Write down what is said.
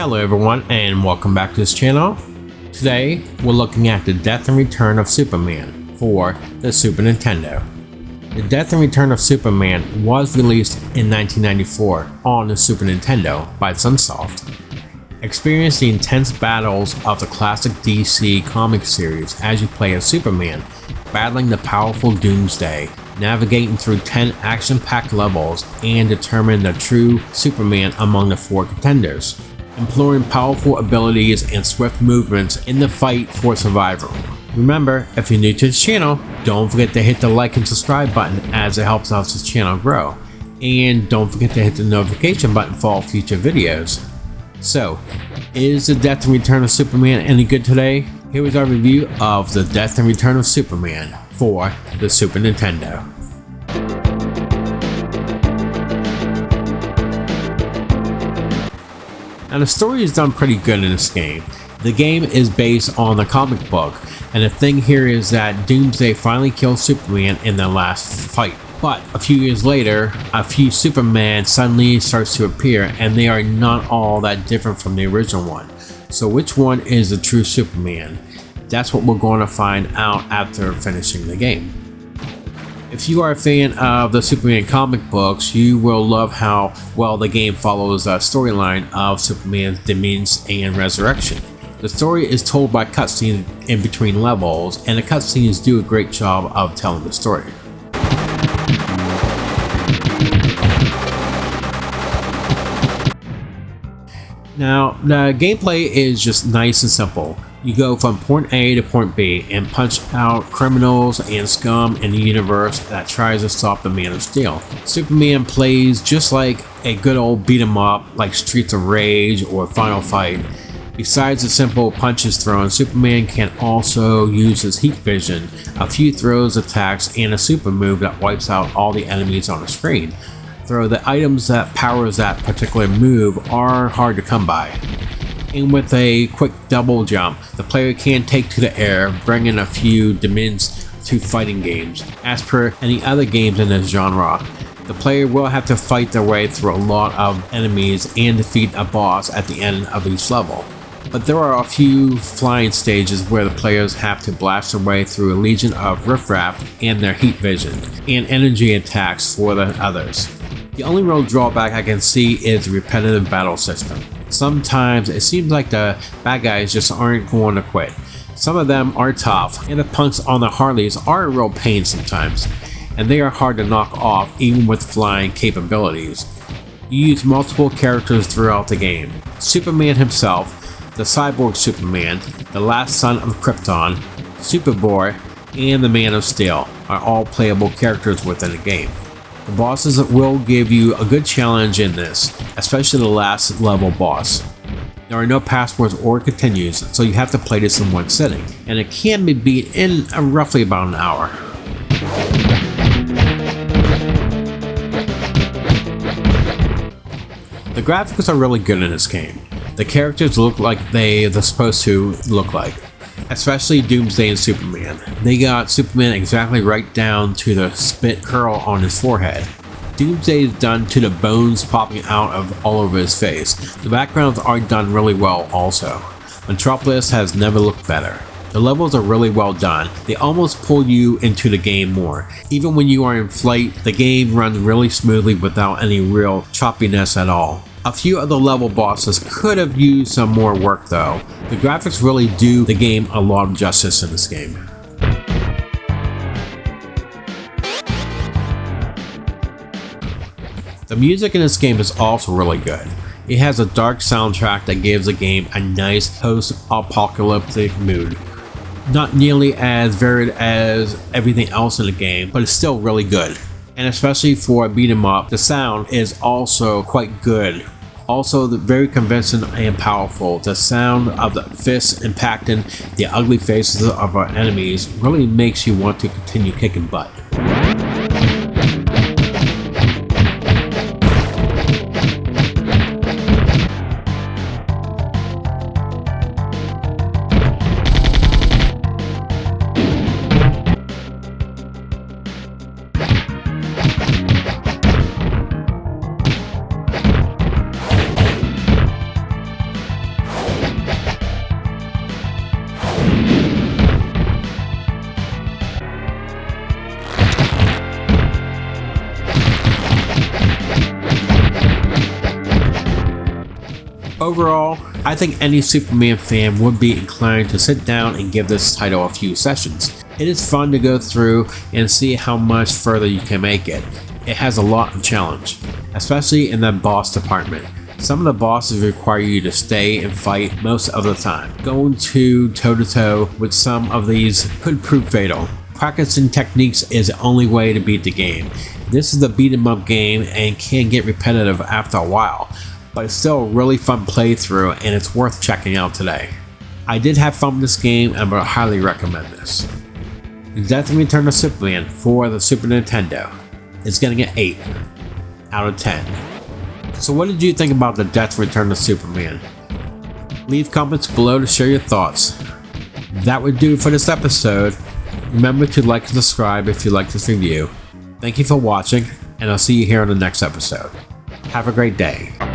Hello everyone and welcome back to this channel. Today we're looking at the Death and Return of Superman for the Super Nintendo. The Death and Return of Superman was released in 1994 on the Super Nintendo by Sunsoft. Experience the intense battles of the classic DC comic series as you play as Superman, battling the powerful Doomsday, navigating through 10 action-packed levels, and determine the true Superman among the 4 contenders, employing powerful abilities and swift movements in the fight for survival. Remember, if you're new to this channel, don't forget to hit the like and subscribe button as it helps out this channel grow. And don't forget to hit the notification button for all future videos. So, is the Death and Return of Superman any good today? Here is our review of the Death and Return of Superman for the Super Nintendo. Now the story is done pretty good in this game. The game is based on the comic book, and the thing here is that Doomsday finally kills Superman in the last fight. But a few years later, a few Superman suddenly starts to appear, and they are not all that different from the original one. So which one is the true Superman? That's what we're going to find out after finishing the game. If you are a fan of the Superman comic books, you will love how well the game follows a storyline of Superman's demise and resurrection. The story is told by cutscenes in between levels, and the cutscenes do a great job of telling the story. Now, the gameplay is just nice and simple. You go from point A to point B and punch out criminals and scum in the universe that tries to stop the Man of Steel. Superman plays just like a good old beat 'em up like Streets of Rage or Final Fight. Besides the simple punches thrown, Superman can also use his heat vision, a few throws, attacks, and a super move that wipes out all the enemies on the screen. Though the items that powers that particular move are hard to come by. And with a quick double jump, the player can take to the air, bringing a few dimensions to fighting games. As per any other games in this genre, the player will have to fight their way through a lot of enemies and defeat a boss at the end of each level. But there are a few flying stages where the players have to blast their way through a legion of riffraff and their heat vision, and energy attacks for the others. The only real drawback I can see is the repetitive battle system. Sometimes it seems like the bad guys just aren't going to quit. Some of them are tough, and the punks on the Harleys are a real pain sometimes, and they are hard to knock off even with flying capabilities. You use multiple characters throughout the game. Superman himself, the Cyborg Superman, the last son of Krypton, Superboy, and the Man of Steel are all playable characters within the game. The bosses will give you a good challenge in this, especially the last level boss. There are no passwords or continues, so you have to play this in one sitting, and it can be beat in roughly about an hour. The graphics are really good in this game. The characters look like they're supposed to look like, especially Doomsday and Superman. They got Superman exactly right down to the spit curl on his forehead. Doomsday is done to the bones popping out of all over his face. The backgrounds are done really well also. Metropolis has never looked better. The levels are really well done. They almost pull you into the game more. Even when you are in flight, the game runs really smoothly without any real choppiness at all. A few of the level bosses could have used some more work though. The graphics really do the game a lot of justice in this game. The music in this game is also really good. It has a dark soundtrack that gives the game a nice post-apocalyptic mood. Not nearly as varied as everything else in the game, but it's still really good. And especially for a beat 'em up, the sound is also quite good. Also very convincing and powerful. The sound of the fists impacting the ugly faces of our enemies really makes you want to continue kicking butt. Overall, I think any Superman fan would be inclined to sit down and give this title a few sessions. It is fun to go through and see how much further you can make it. It has a lot of challenge, especially in the boss department. Some of the bosses require you to stay and fight most of the time. Going toe-to-toe with some of these could prove fatal. Practicing techniques is the only way to beat the game. This is a beat 'em up game and can get repetitive after a while, but it's still a really fun playthrough and it's worth checking out today. I did have fun with this game and would highly recommend this. Death and Return of Superman for the Super Nintendo is getting an 8 out of 10. So what did you think about the Death and Return of Superman? Leave comments below to share your thoughts. That would do it for this episode. Remember to like and subscribe if you like this review. Thank you for watching, and I'll see you here on the next episode. Have a great day.